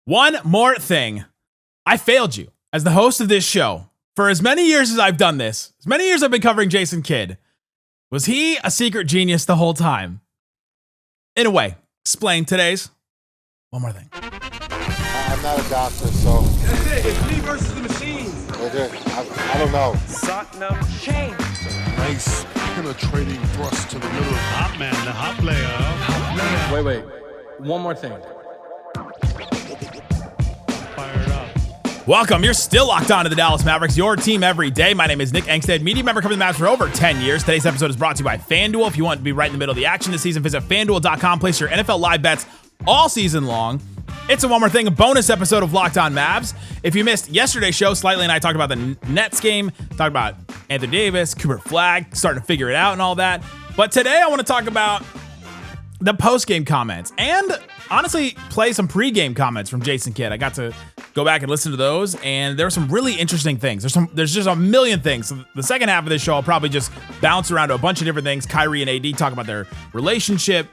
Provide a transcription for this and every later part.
One more thing. I failed you as the host of this show. For as many years as I've done this, as many years I've been covering Jason Kidd, was he a secret genius the whole time? In a way, explain today's one more thing. I'm not a doctor, so. That's it. It's me versus the machines. I don't know. Satnam change. Nice penetrating thrust to the middle. Hot man, the hot player. Wait. One more thing. Fired up. Welcome. You're still locked on to the Dallas Mavericks, your team every day. My name is Nick Angstadt, media member covering the Mavs for over 10 years. Today's episode is brought to you by FanDuel. If you want to be right in the middle of the action this season, visit FanDuel.com. Place your NFL live bets all season long. It's a one more thing, a bonus episode of Locked On Mavs. If you missed yesterday's show, Slightly and I talked about the Nets game, talked about Anthony Davis, Cooper Flagg, starting to figure it out and all that. But today I want to talk about the post-game comments and honestly play some pre-game comments from Jason Kidd. I got to go back and listen to those, and there were some really interesting things. There's just a million things. So the second half of this show, I'll probably just bounce around to a bunch of different things. Kyrie and AD talk about their relationship.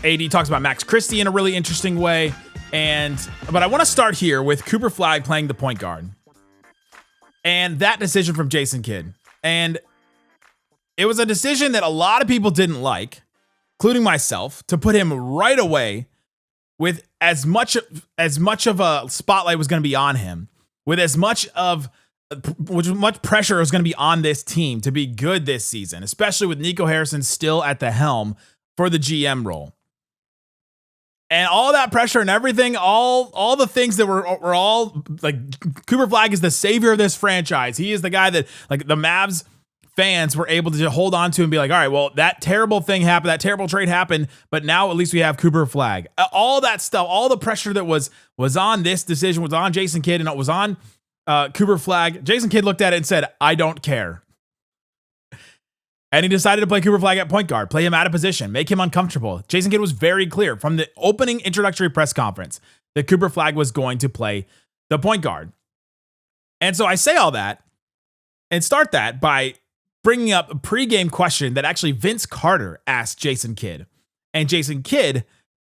AD talks about Max Christie in a really interesting way. But I want to start here with Cooper Flagg playing the point guard and that decision from Jason Kidd. And it was a decision that a lot of people didn't like, including myself, to put him right away with as much of a spotlight was going to be on him, with as much pressure was going to be on this team to be good this season, especially with Nico Harrison still at the helm for the GM role. And all that pressure and everything, all the things that were all like, Cooper Flagg is the savior of this franchise. He is the guy that like the Mavs fans were able to hold on to and be like, all right, well, that terrible thing happened, that terrible trade happened, but now at least we have Cooper Flagg. All that stuff, all the pressure that was on this decision was on Jason Kidd and it was on Cooper Flagg. Jason Kidd looked at it and said, I don't care. And he decided to play Cooper Flagg at point guard, play him out of position, make him uncomfortable. Jason Kidd was very clear from the opening introductory press conference that Cooper Flagg was going to play the point guard. And so I say all that and start that by bringing up a pregame question that actually Vince Carter asked Jason Kidd. And Jason Kidd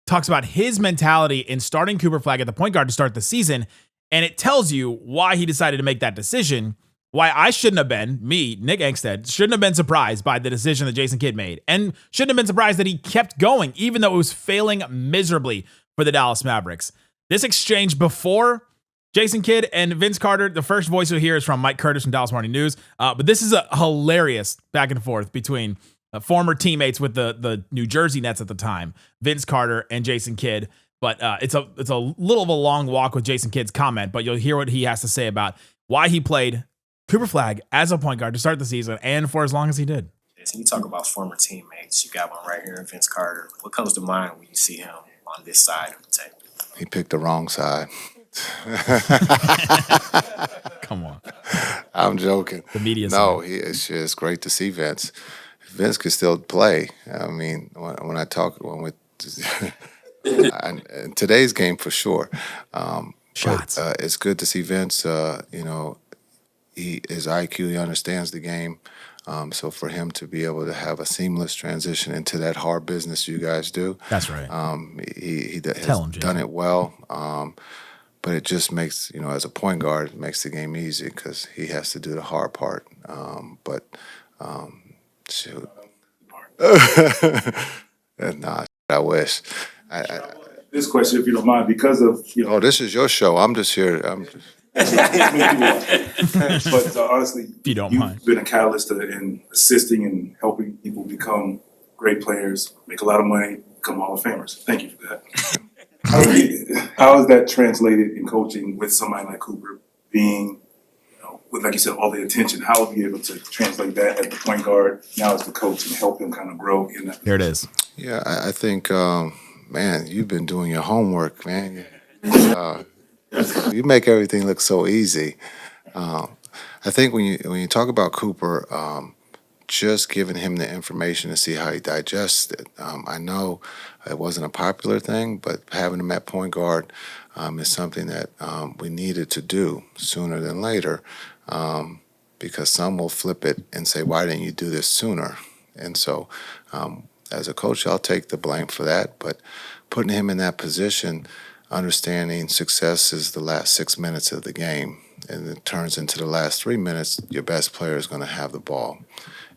talks about his mentality in starting Cooper Flagg at the point guard to start the season. And it tells you why he decided to make that decision. Why I shouldn't have been, me, Nick Angstadt, shouldn't have been surprised by the decision that Jason Kidd made. And shouldn't have been surprised that he kept going, even though it was failing miserably for the Dallas Mavericks. This exchange before Jason Kidd and Vince Carter, the first voice you'll hear is from Mike Curtis from Dallas Morning News. But this is a hilarious back and forth between former teammates with the New Jersey Nets at the time, Vince Carter and Jason Kidd. But it's a little of a long walk with Jason Kidd's comment, but you'll hear what he has to say about why he played Cooper Flagg as a point guard to start the season and for as long as he did. Yes, you talk about former teammates. You got one right here, Vince Carter. What comes to mind when you see him on this side of the table? He picked the wrong side. Come on. I'm joking. The media No, side. it's just great to see Vince. Vince could still play. I mean, when in today's game for sure. Shots. But, it's good to see Vince. His IQ, he understands the game. So for him to be able to have a seamless transition into that hard business you guys do. That's right. He has done it well. But it just makes, as a point guard, it makes the game easy because he has to do the hard part. Shoot. Nah, I wish. This question, if you don't mind, because of, Oh, this is your show. I'm just here. But honestly, If you don't you've mind. been a catalyst in assisting and helping people become great players, make a lot of money, become Hall of Famers. Thank you for that. How is that translated in coaching with somebody like Cooper being, with, like you said, all the attention? How will you be able to translate that as the point guard now as the coach and help him kind of grow in that? Here it is. Yeah, I think, man, you've been doing your homework, man. You make everything look so easy. I think when you talk about Cooper, just giving him the information to see how he digests it. I know it wasn't a popular thing, but having him at point guard is something that we needed to do sooner than later, because some will flip it and say, why didn't you do this sooner? And so as a coach, I'll take the blame for that, but putting him in that position understanding success is the last 6 minutes of the game, and it turns into the last 3 minutes, your best player is going to have the ball.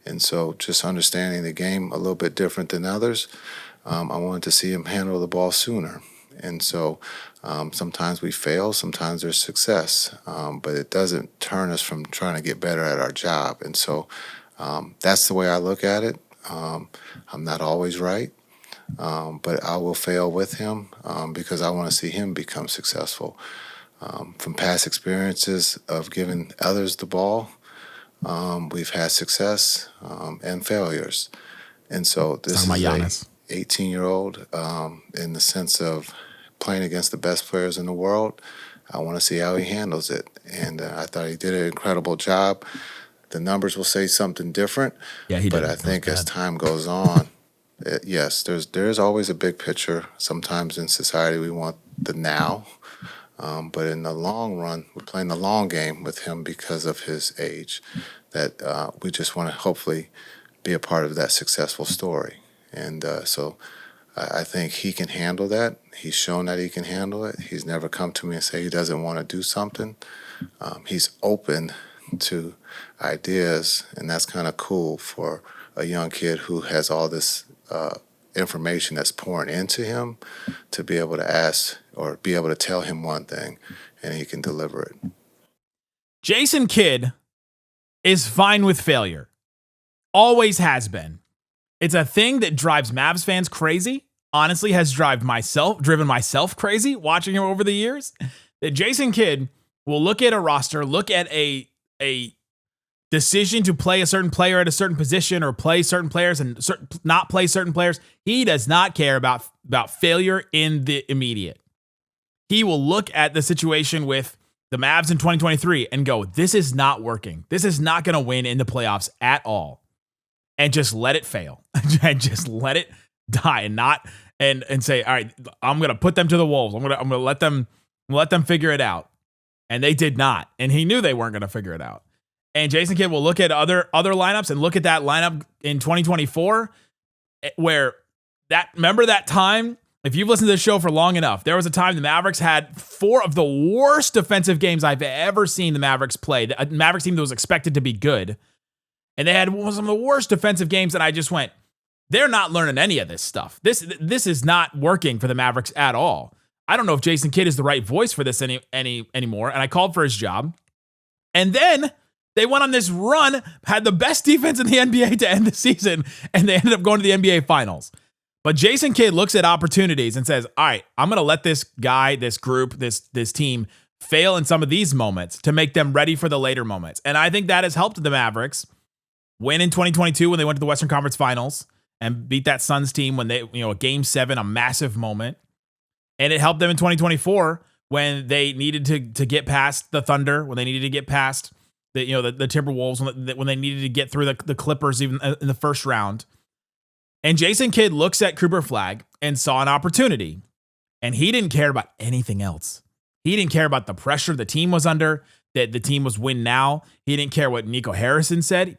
And so just understanding the game a little bit different than others, I wanted to see him handle the ball sooner. And so sometimes we fail, sometimes there's success, but it doesn't turn us from trying to get better at our job. And so that's the way I look at it. I'm not always right, but I will fail with him because I want to see him become successful. From past experiences of giving others the ball, we've had success and failures. And so this is a 18-year-old in the sense of playing against the best players in the world. I want to see how he handles it. And I thought he did an incredible job. The numbers will say something different. Yeah, he did. But I think as time goes on, yes, there's always a big picture. Sometimes in society we want the now. But in the long run, we're playing the long game with him because of his age, that we just want to hopefully be a part of that successful story. And so I think he can handle that. He's shown that he can handle it. He's never come to me and say he doesn't want to do something. He's open to ideas, and that's kind of cool for a young kid who has all this information that's pouring into him to be able to ask or be able to tell him one thing and he can deliver it. Jason Kidd is fine with failure. Always has been. It's a thing that drives Mavs fans crazy. Honestly, has driven myself crazy watching him over the years. That Jason Kidd will look at a roster, look at a decision to play a certain player at a certain position or play certain players and not play certain players. He does not care about failure in the immediate. He will look at the situation with the Mavs in 2023 and go, this is not working. This is not going to win in the playoffs at all. And just let it fail and just let it die and not and say, all right, I'm going to put them to the wolves. I'm going to let them figure it out. And they did not. And he knew they weren't going to figure it out. And Jason Kidd will look at other lineups and look at that lineup in 2024 where remember that time? If you've listened to this show for long enough, there was a time the Mavericks had 4 of the worst defensive games I've ever seen the Mavericks play. A Mavericks team that was expected to be good. And they had some of the worst defensive games, and I just went, they're not learning any of this stuff. This is not working for the Mavericks at all. I don't know if Jason Kidd is the right voice for this anymore, and I called for his job. And then they went on this run, had the best defense in the NBA to end the season, and they ended up going to the NBA Finals. But Jason Kidd looks at opportunities and says, all right, I'm going to let this guy, this group, this team fail in some of these moments to make them ready for the later moments. And I think that has helped the Mavericks win in 2022 when they went to the Western Conference Finals and beat that Suns team when they, a Game 7, a massive moment. And it helped them in 2024 when they needed to get past the Thunder, when they needed to get past the Timberwolves, when they needed to get through the Clippers even in the first round. And Jason Kidd looks at Cooper Flagg and saw an opportunity. And he didn't care about anything else. He didn't care about the pressure the team was under, that the team was win now. He didn't care what Nico Harrison said.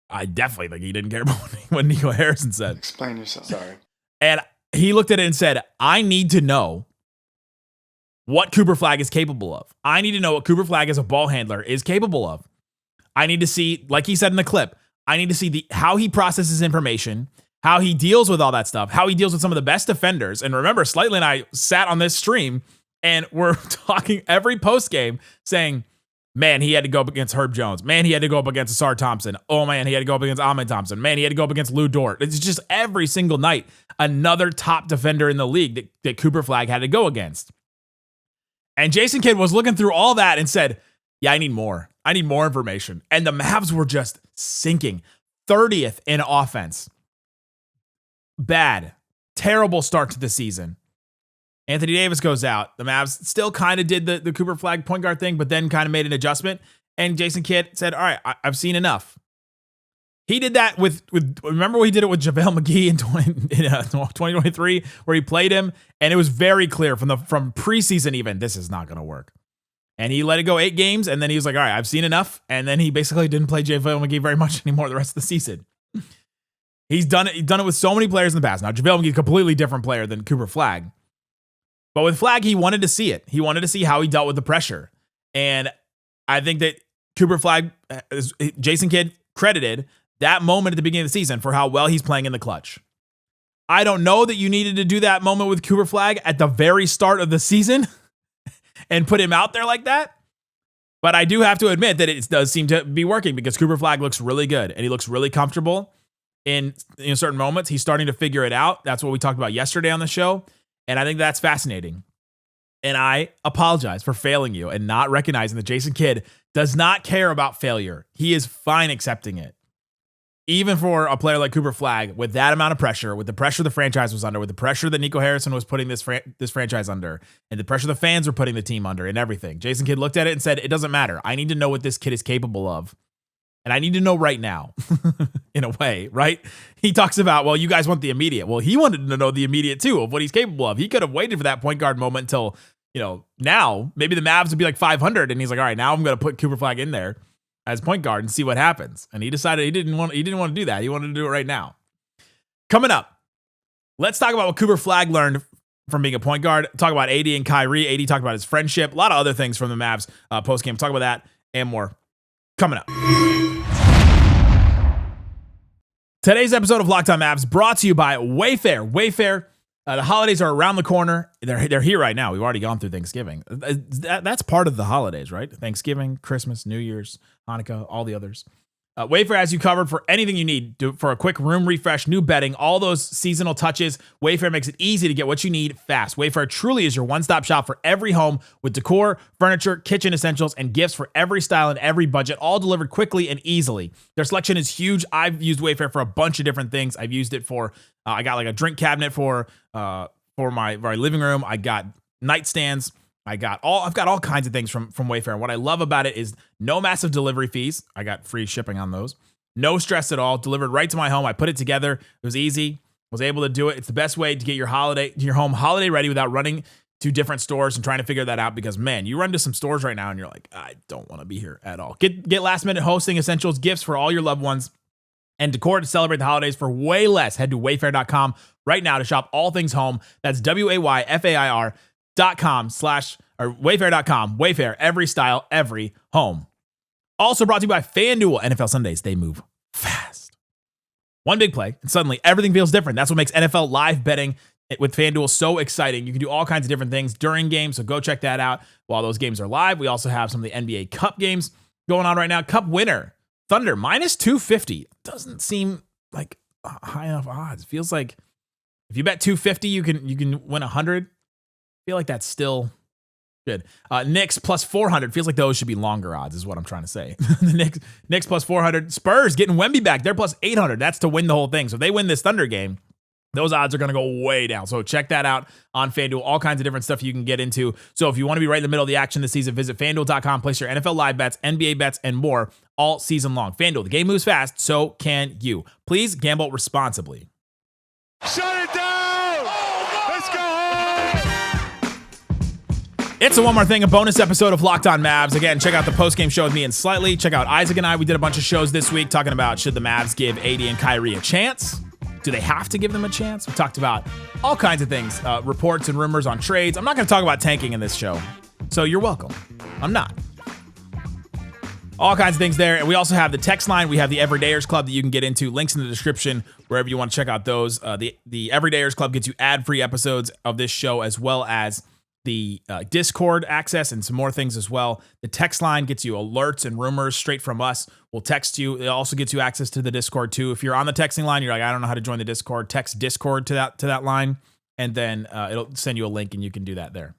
I definitely think he didn't care about what Nico Harrison said. Explain yourself. Sorry. And he looked at it and said, I need to know what Cooper Flagg is capable of. I need to know what Cooper Flagg as a ball handler is capable of. I need to see, like he said in the clip, I need to see how he processes information, how he deals with all that stuff, how he deals with some of the best defenders. And remember, Slightly and I sat on this stream and we're talking every post game saying, man, he had to go up against Herb Jones. Man, he had to go up against Ausar Thompson. Oh, man, he had to go up against Ahmed Thompson. Man, he had to go up against Lou Dort. It's just every single night, another top defender in the league that Cooper Flagg had to go against. And Jason Kidd was looking through all that and said, yeah, I need more. I need more information. And the Mavs were just sinking. 30th in offense. Bad. Terrible start to the season. Anthony Davis goes out. The Mavs still kind of did the Cooper Flagg point guard thing, but then kind of made an adjustment. And Jason Kidd said, all right, I've seen enough. He did that with remember when he did it with JaVale McGee in 2023, where he played him, and it was very clear from preseason even, this is not going to work. And he let it go 8 games, and then he was like, all right, I've seen enough. And then he basically didn't play JaVale McGee very much anymore the rest of the season. He's done it with so many players in the past. Now, JaVale McGee is a completely different player than Cooper Flagg. But with Flagg, he wanted to see it. He wanted to see how he dealt with the pressure. And I think that Cooper Flagg, Jason Kidd credited that moment at the beginning of the season for how well he's playing in the clutch. I don't know that you needed to do that moment with Cooper Flagg at the very start of the season and put him out there like that. But I do have to admit that it does seem to be working because Cooper Flagg looks really good and he looks really comfortable in certain moments. He's starting to figure it out. That's what we talked about yesterday on the show. And I think that's fascinating. And I apologize for failing you and not recognizing that Jason Kidd does not care about failure. He is fine accepting it. Even for a player like Cooper Flagg, with that amount of pressure, with the pressure the franchise was under, with the pressure that Nico Harrison was putting this franchise under, and the pressure the fans were putting the team under and everything, Jason Kidd looked at it and said, it doesn't matter. I need to know what this kid is capable of. And I need to know right now, in a way, right? He talks about, well, you guys want the immediate. Well, he wanted to know the immediate too of what he's capable of. He could have waited for that point guard moment until, now maybe the Mavs would be like 500. And he's like, all right, now I'm going to put Cooper Flagg in there as point guard and see what happens. And he decided he didn't want to do that. He wanted to do it right now. Coming up, let's talk about what Cooper Flagg learned from being a point guard. Talk about AD and Kyrie. AD talked about his friendship. A lot of other things from the Mavs postgame. Talk about that and more coming up. Today's episode of Locked On Mavs brought to you by Wayfair. Wayfair, the holidays are around the corner. They're here right now. We've already gone through Thanksgiving. That's part of the holidays, right? Thanksgiving, Christmas, New Year's, Hanukkah, all the others. Wayfair has you covered for anything you need for a quick room refresh, new bedding, all those seasonal touches. Wayfair makes it easy to get what you need fast. Wayfair truly is your one-stop shop for every home with decor, furniture, kitchen essentials, and gifts for every style and every budget, all delivered quickly and easily. Their selection is huge. I've used Wayfair for a bunch of different things. I've used it for, I got like a drink cabinet for my living room. I got nightstands. I've got all kinds of things from Wayfair. And what I love about it is no massive delivery fees. I got free shipping on those. No stress at all. Delivered right to my home. I put it together. It was easy. Was able to do it. It's the best way to get your home holiday ready without running to different stores and trying to figure that out because, man, you run to some stores right now and you're like, I don't want to be here at all. Get last minute hosting essentials, gifts for all your loved ones, and decor to celebrate the holidays for way less. Head to wayfair.com right now to shop all things home. That's WAYFAIR.com Wayfair.com. Wayfair, every style, every home. Also brought to you by FanDuel. NFL Sundays, they move fast. One big play, and suddenly everything feels different. That's what makes NFL live betting with FanDuel so exciting. You can do all kinds of different things during games, so go check that out while those games are live. We also have some of the NBA Cup games going on right now. Cup winner, Thunder, minus 250. Doesn't seem like high enough odds. Feels like if you bet 250, you can win 100. Feel like that's still good. Knicks plus 400. Feels like those should be longer odds is what I'm trying to say. The Knicks plus 400. Spurs getting Wemby back. They're plus 800. That's to win the whole thing. So if they win this Thunder game, those odds are going to go way down. So check that out on FanDuel. All kinds of different stuff you can get into. So if you want to be right in the middle of the action this season, visit FanDuel.com. Place your NFL live bets, NBA bets, and more all season long. FanDuel, the game moves fast. So can you. Please gamble responsibly. Shut it down! Let's go home! It's a One More Thing, a bonus episode of Locked On Mavs. Again, check out the postgame show with me and Slightly. Check out Isaac and I. We did a bunch of shows this week talking about should the Mavs give AD and Kyrie a chance? Do they have to give them a chance? We talked about all kinds of things, reports and rumors on trades. I'm not going to talk about tanking in this show, so you're welcome. I'm not. All kinds of things there. And we also have the text line. We have the Everydayers Club that you can get into. Links in the description, wherever you want to check out those. The Everydayers Club gets you ad-free episodes of this show, as well as the Discord access and some more things as well. The text line gets you alerts and rumors straight from us. We'll text you. It also gets you access to the Discord too. If you're on the texting line, you're like, I don't know how to join the Discord, text Discord to that line, and then it'll send you a link and you can do that there.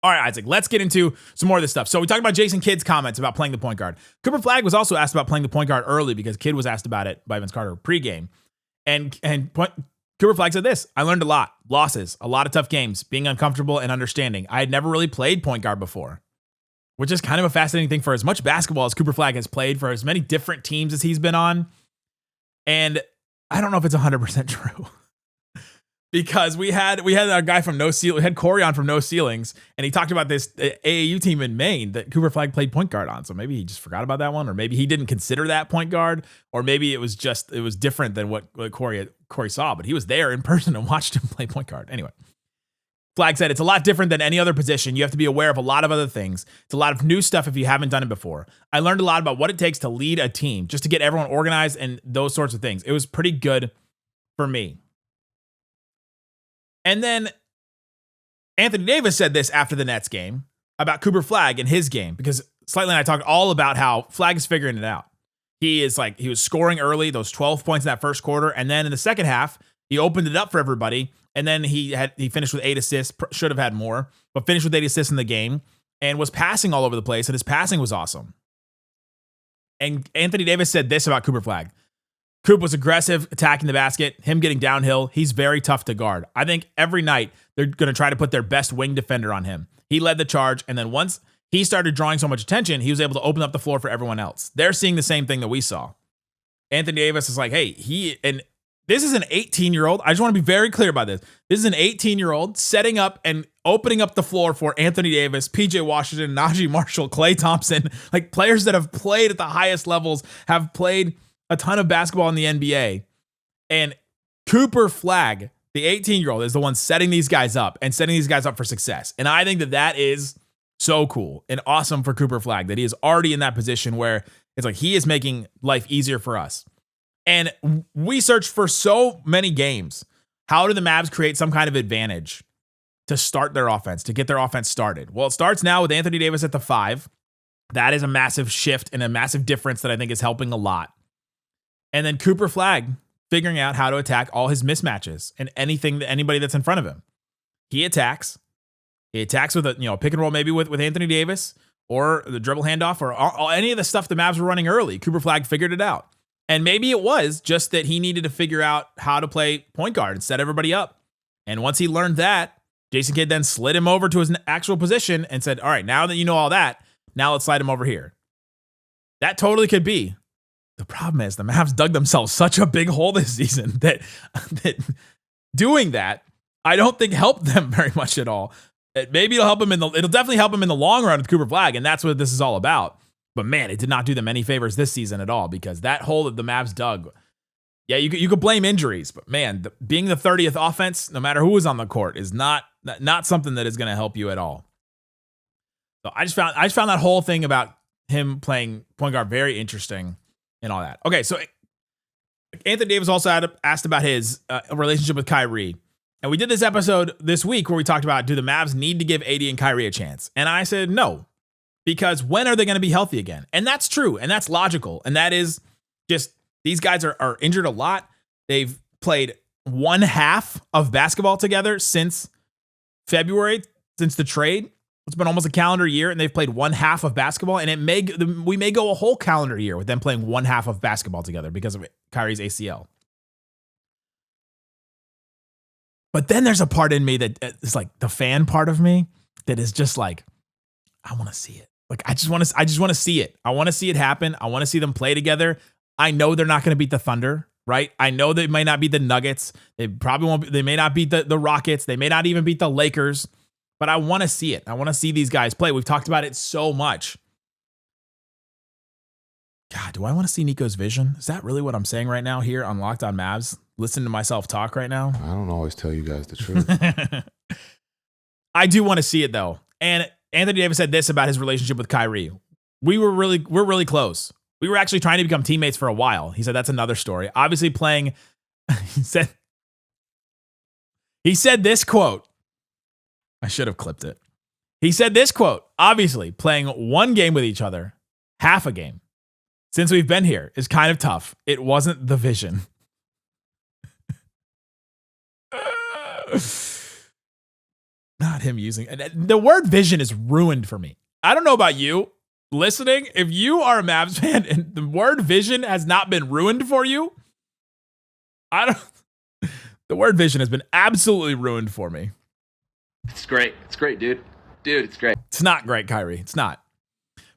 All right, Isaac, let's get into some more of this stuff. So we talked about Jason Kidd's comments about playing the point guard. Cooper Flagg was also asked about playing the point guard early because Kidd was asked about it by Vince Carter pregame. And Cooper Flagg said this: I learned a lot. Losses, a lot of tough games, being uncomfortable and understanding. I had never really played point guard before, which is kind of a fascinating thing for as much basketball as Cooper Flagg has played for as many different teams as he's been on. And I don't know if it's 100% true. Because we had a guy from No Ceiling, we had Corey on from No Ceilings, and he talked about this AAU team in Maine that Cooper Flagg played point guard on. So maybe he just forgot about that one, or maybe he didn't consider that point guard, or maybe it was different than what Corey saw. But he was there in person and watched him play point guard. Anyway, Flagg said, it's a lot different than any other position. You have to be aware of a lot of other things. It's a lot of new stuff if you haven't done it before. I learned a lot about what it takes to lead a team, just to get everyone organized and those sorts of things. It was pretty good for me. And then Anthony Davis said this after the Nets game about Cooper Flagg and his game, because Slightly and I talked all about how Flagg is figuring it out. He was scoring early, those 12 points in that first quarter, and then in the second half, he opened it up for everybody. And then he finished with 8 assists, should have had more, but finished with 8 assists in the game and was passing all over the place, and his passing was awesome. And Anthony Davis said this about Cooper Flagg. Coop was aggressive, attacking the basket, him getting downhill. He's very tough to guard. I think every night they're going to try to put their best wing defender on him. He led the charge, and then once he started drawing so much attention, he was able to open up the floor for everyone else. They're seeing the same thing that we saw. Anthony Davis is like, hey, this is an 18-year-old. I just want to be very clear about this. This is an 18-year-old setting up and opening up the floor for Anthony Davis, PJ Washington, Najee Marshall, Klay Thompson, like players that have played at the highest levels, have played a ton of basketball in the NBA. And Cooper Flagg, the 18-year-old, is the one setting these guys up and setting these guys up for success. And I think that is so cool and awesome for Cooper Flagg, that he is already in that position where it's like he is making life easier for us. And we searched for so many games. How do the Mavs create some kind of advantage to start their offense, to get their offense started? Well, it starts now with Anthony Davis at the 5. That is a massive shift and a massive difference that I think is helping a lot. And then Cooper Flagg figuring out how to attack all his mismatches and anybody that's in front of him. He attacks with a pick and roll, maybe with Anthony Davis, or the dribble handoff, or any of the stuff the Mavs were running early. Cooper Flagg figured it out. And maybe it was just that he needed to figure out how to play point guard and set everybody up. And once he learned that, Jason Kidd then slid him over to his actual position and said, all right, now that you know all that, now let's slide him over here. That totally could be. The problem is the Mavs dug themselves such a big hole this season that doing that, I don't think helped them very much at all. Maybe it'll definitely help him in the long run with Cooper Flagg, and that's what this is all about. But man, it did not do them any favors this season at all, because that hole that the Mavs dug, yeah, you could blame injuries, but man, being the 30th offense, no matter who is on the court, is not something that is going to help you at all. So I just found that whole thing about him playing point guard very interesting and all that. Okay, so Anthony Davis also asked about his relationship with Kyrie. And we did this episode this week where we talked about, do the Mavs need to give AD and Kyrie a chance? And I said no. Because when are they going to be healthy again? And that's true. And that's logical. And that is just, these guys are injured a lot. They've played one half of basketball together since February, since the trade. It's been almost a calendar year, and they've played one half of basketball. And we may go a whole calendar year with them playing one half of basketball together because of Kyrie's ACL. But then there's a part in me that is like the fan part of me that is just like, I want to see it. Like, I just want to see it. I want to see it happen. I want to see them play together. I know they're not going to beat the Thunder, right? I know they might not beat the Nuggets. They probably won't. They may not beat the Rockets. They may not even beat the Lakers. But I want to see it. I want to see these guys play. We've talked about it so much. God, do I want to see Nico's vision? Is that really what I'm saying right now here on Locked On Mavs? Listen to myself talk right now. I don't always tell you guys the truth. I do want to see it though. And Anthony Davis said this about his relationship with Kyrie. We're really close. We were actually trying to become teammates for a while. He said that's another story. Obviously playing, he said this quote. I should have clipped it. He said this quote, obviously playing one game with each other, half a game, since we've been here is kind of tough. It wasn't the vision. Not him using the word vision is ruined for me. I don't know about you listening. If you are a Mavs fan and the word vision has not been ruined for you, the word vision has been absolutely ruined for me. It's great. It's great, dude. Dude, it's great. It's not great, Kyrie. It's not.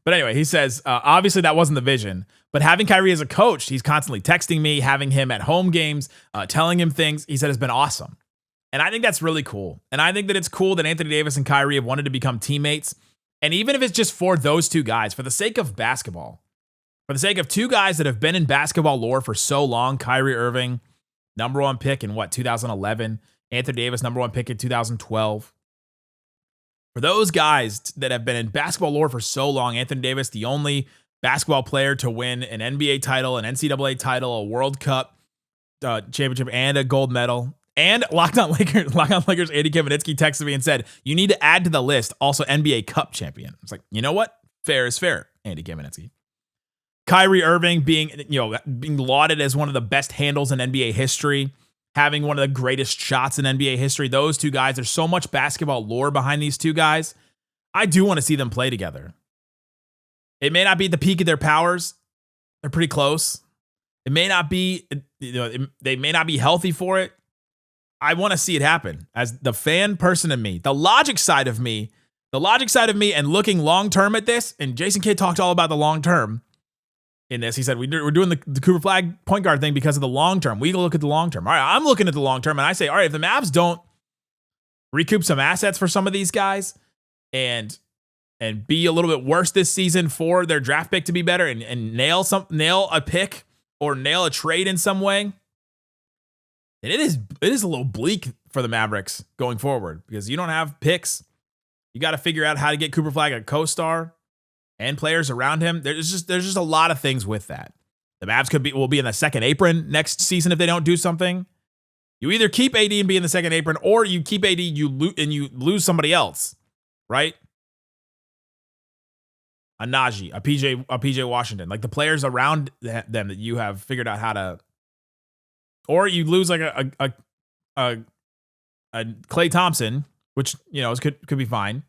But anyway, he says, obviously that wasn't the vision, but having Kyrie as a coach, he's constantly texting me, having him at home games, telling him things, he said has been awesome. And I think that's really cool. And I think that it's cool that Anthony Davis and Kyrie have wanted to become teammates. And even if it's just for those two guys, for the sake of basketball, for the sake of two guys that have been in basketball lore for so long, Kyrie Irving, number one pick in 2011, Anthony Davis, number one pick in 2012. For those guys that have been in basketball lore for so long, Anthony Davis, the only basketball player to win an NBA title, an NCAA title, a World Cup championship, and a gold medal. And Locked On Lakers, Andy Kamenetsky texted me and said, you need to add to the list also NBA Cup champion. It's like, you know what? Fair is fair, Andy Kamenetsky. Kyrie Irving being lauded as one of the best handles in NBA history, having one of the greatest shots in NBA history. Those two guys, there's so much basketball lore behind these two guys. I do want to see them play together. It may not be at the peak of their powers. They're pretty close. It may not be, they may not be healthy for it. I want to see it happen. As the fan person in me, the logic side of me, and looking long-term at this, and Jason Kidd talked all about the long-term in this. He said, we're doing the Cooper Flagg point guard thing because of the long-term. We look at the long-term. All right, I'm looking at the long-term, and I say, all right, if the Mavs don't recoup some assets for some of these guys and be a little bit worse this season for their draft pick to be better and nail a pick or nail a trade in some way, and it is a little bleak for the Mavericks going forward because you don't have picks. You got to figure out how to get Cooper Flagg a co-star and players around him. There's just a lot of things with that. The Mavs will be in the second apron next season if they don't do something. You either keep AD and be in the second apron, or you keep AD and you lose somebody else, right? A Najee, a PJ Washington, like the players around them that you have figured out how to. Or you lose like a Klay Thompson, which could be fine.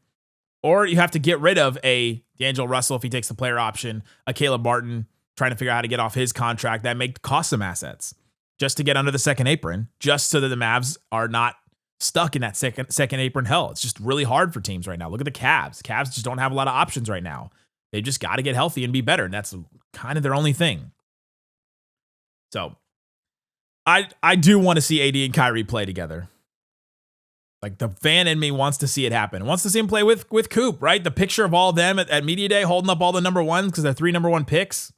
Or you have to get rid of a D'Angelo Russell if he takes the player option, a Caleb Martin trying to figure out how to get off his contract. That may cost some assets just to get under the second apron, just so that the Mavs are not stuck in that second apron hell. It's just really hard for teams right now. Look at the Cavs. Cavs just don't have a lot of options right now. They just got to get healthy and be better, and that's kind of their only thing. So I do want to see AD and Kyrie play together. Like the fan in me wants to see it happen. Wants to see him play with Coop, right? The picture of all of them at Media Day holding up all the number ones because they're 3 number 1 picks.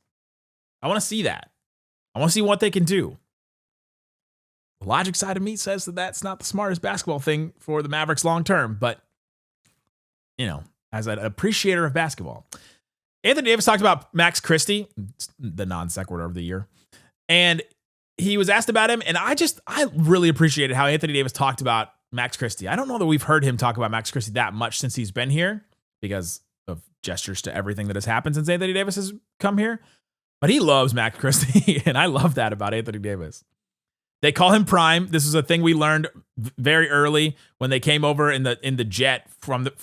I want to see that. I want to see what they can do. The logic side of me says that that's not the smartest basketball thing for the Mavericks long term, but as an appreciator of basketball. Anthony Davis talked about Max Christie, the non sequitur of the year, and he was asked about him, and I really appreciated how Anthony Davis talked about Max Christie. I don't know that we've heard him talk about Max Christie that much since he's been here because of gestures to everything that has happened since Anthony Davis has come here. But he loves Max Christie, and I love that about Anthony Davis. They call him Prime. This is a thing we learned very early when they came over in the jet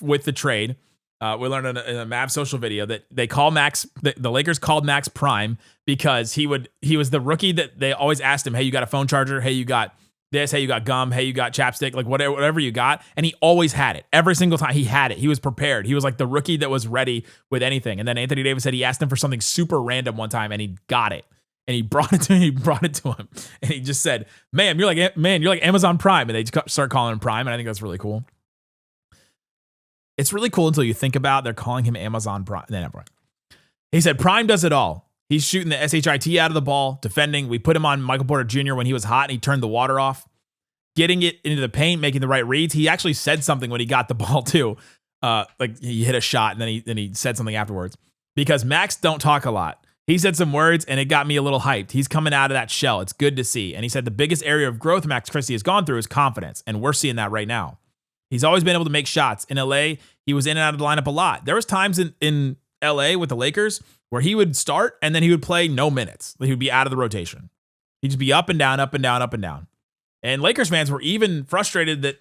with the trade. We learned in a Mavs social video that they call Max, the Lakers called Max Prime because he was the rookie that they always asked him, hey, you got a phone charger? Hey, you got this? Hey, you got gum? Hey, you got chapstick? Like whatever you got. And he always had it. Every single time he had it. He was prepared. He was like the rookie that was ready with anything. And then Anthony Davis said he asked him for something super random one time and he got it. And he brought it to him. And he just said, man, you're like Amazon Prime. And they just start calling him Prime. And I think that's really cool. It's really cool until you think about they're calling him Amazon Prime. He said, Prime does it all. He's shooting the SHIT out of the ball, defending. We put him on Michael Porter Jr. when he was hot and he turned the water off, getting it into the paint, making the right reads. He actually said something when he got the ball too. Like he hit a shot and then he said something afterwards because Max don't talk a lot. He said some words and it got me a little hyped. He's coming out of that shell. It's good to see. And he said the biggest area of growth Max Christie has gone through is confidence. And we're seeing that right now. He's always been able to make shots. In LA, he was in and out of the lineup a lot. There was times in LA with the Lakers where he would start and then he would play no minutes. He would be out of the rotation. He'd just be up and down, up and down, up and down. And Lakers fans were even frustrated that,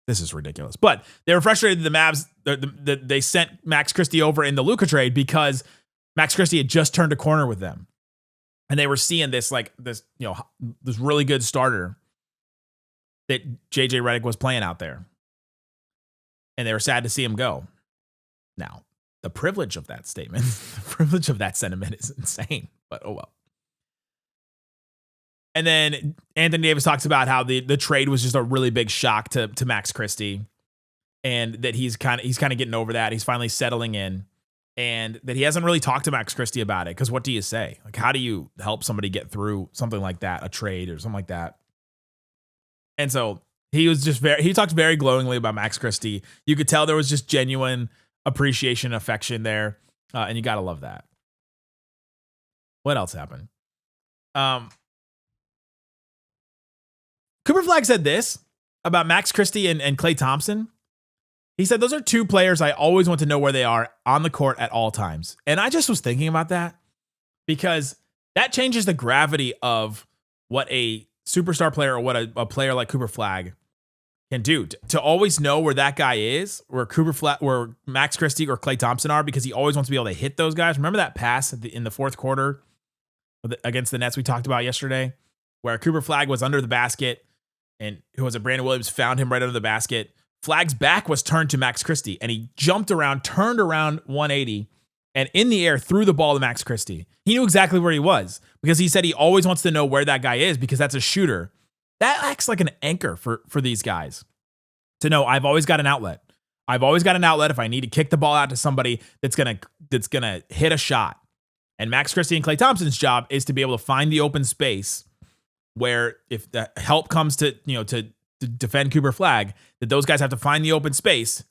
this is ridiculous, but they were frustrated that the Mavs, they sent Max Christie over in the Luka trade because Max Christie had just turned a corner with them. And they were seeing this really good starter that JJ Redick was playing out there. And they were sad to see him go. Now, the privilege of that statement, the privilege of that sentiment is insane, but oh well. And then Anthony Davis talks about how the trade was just a really big shock to Max Christie, and that he's kind of getting over that. He's finally settling in, and that he hasn't really talked to Max Christie about it. Because what do you say? Like, how do you help somebody get through something like that, a trade or something like that? And so he talked very glowingly about Max Christie. You could tell there was just genuine appreciation, affection there. And you got to love that. What else happened? Cooper Flagg said this about Max Christie and Klay Thompson. He said, those are two players I always want to know where they are on the court at all times. And I just was thinking about that because that changes the gravity of what a superstar player or what a player like Cooper Flagg can do. To always know where that guy is, where Max Christie or Klay Thompson are, because he always wants to be able to hit those guys. Remember that pass in the fourth quarter against the Nets we talked about yesterday, where Cooper Flagg was under the basket and who was it? Brandon Williams found him right under the basket. Flagg's back was turned to Max Christie, and he jumped around, turned around 180, and in the air threw the ball to Max Christie. He knew exactly where he was because he said he always wants to know where that guy is because that's a shooter. That acts like an anchor for these guys to know I've always got an outlet. I've always got an outlet if I need to kick the ball out to somebody that's gonna hit a shot. And Max Christie and Klay Thompson's job is to be able to find the open space where if the help comes to defend Cooper Flagg, that those guys have to find the open space,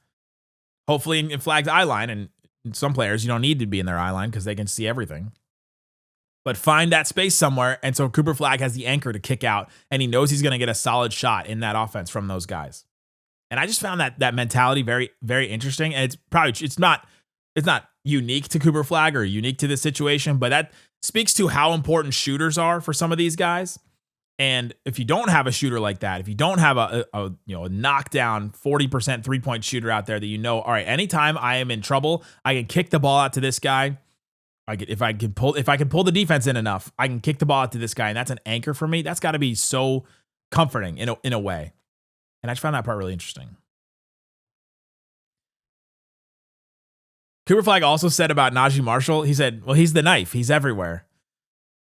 hopefully in Flagg's eye line. And some players, you don't need to be in their eye line because they can see everything. But find that space somewhere. And so Cooper Flagg has the anchor to kick out, and he knows he's going to get a solid shot in that offense from those guys. And I just found that mentality very, very interesting. And it's not unique to Cooper Flagg or unique to this situation, but that speaks to how important shooters are for some of these guys. And if you don't have a shooter like that, if you don't have a knockdown 40% 3-point shooter out there that all right, anytime I am in trouble, I can kick the ball out to this guy. If I can pull the defense in enough, I can kick the ball out to this guy, and that's an anchor for me. That's got to be so comforting in a way. And I just found that part really interesting. Cooper Flagg also said about Najee Marshall, he said, well, he's the knife. He's everywhere.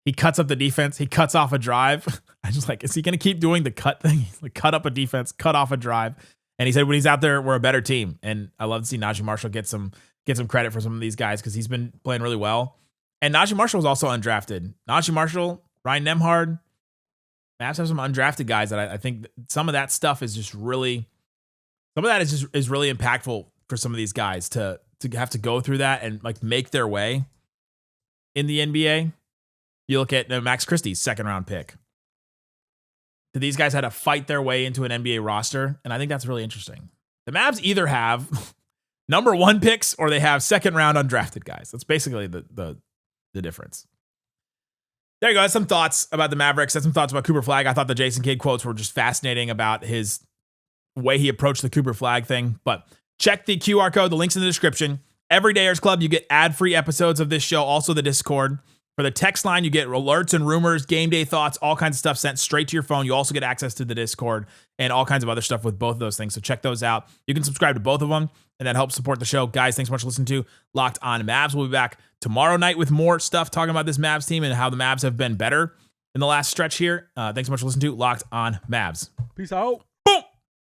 He cuts up the defense. He cuts off a drive. I just is he going to keep doing the cut thing? Like cut up a defense, cut off a drive. And he said, when he's out there, we're a better team. And I love to see Najee Marshall get some credit for some of these guys because he's been playing really well. And Najee Marshall was also undrafted. Najee Marshall, Ryan Nembhard, Mavs have some undrafted guys that I think some of that stuff is just really, some of that is really impactful for some of these guys to have to go through that and like make their way in the NBA. You look at Max Christie's second round pick. These guys had to fight their way into an NBA roster, and I think that's really interesting. The Mavs either have number 1 picks or they have second round undrafted guys. That's basically the difference. There you go. That's some thoughts about the Mavericks. That's some thoughts about Cooper Flagg. I thought the Jason Kidd quotes were just fascinating about his way he approached the Cooper Flagg thing. But check the QR code. The link's in the description. Everydayers Club, you get ad-free episodes of this show. Also the Discord. For the text line, you get alerts and rumors, game day thoughts, all kinds of stuff sent straight to your phone. You also get access to the Discord and all kinds of other stuff with both of those things. So check those out. You can subscribe to both of them, and that helps support the show. Guys, thanks so much for listening to Locked On Mavs. We'll be back tomorrow night with more stuff talking about this Mavs team and how the Mavs have been better in the last stretch here. Thanks so much for listening to Locked On Mavs. Peace out.